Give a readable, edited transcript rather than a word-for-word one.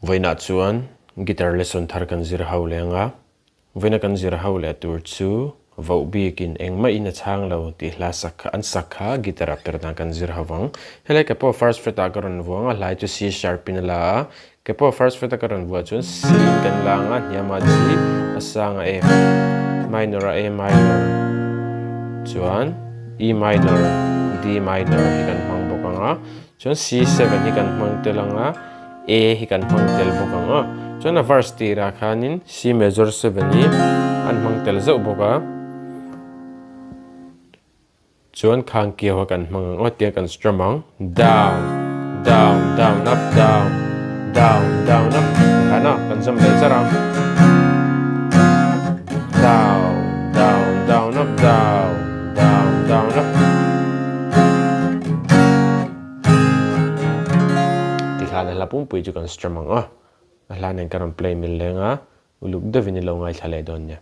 Voina chuan guitar lesson thar kan zir ho lenga voina kan zir ho le tur chu Vohbik in Engmahin chhang lo ti hla sakha an sakha guitar Perhdan kan zir hawang hele ke po first fret a karon wanga lai chu C sharp in la ke po first fret a karon wa chun C kan langa nyama G asanga F minor A minor chuan E minor D minor hi kan hmang bokanga chuan C7 hi kan hmang telanga A hi kan hmang tel bokanga chuan a verse tira khanin C major 7 ni an hmang tel zo boka chuan khang kia kan hmang tia kan strumang down down down up down down down up kana kan jam le charang down down down up down down down up ti khana la pum pui chu kan strumang la nen karon play mil lenga uluk de vinilo ngai thale don nya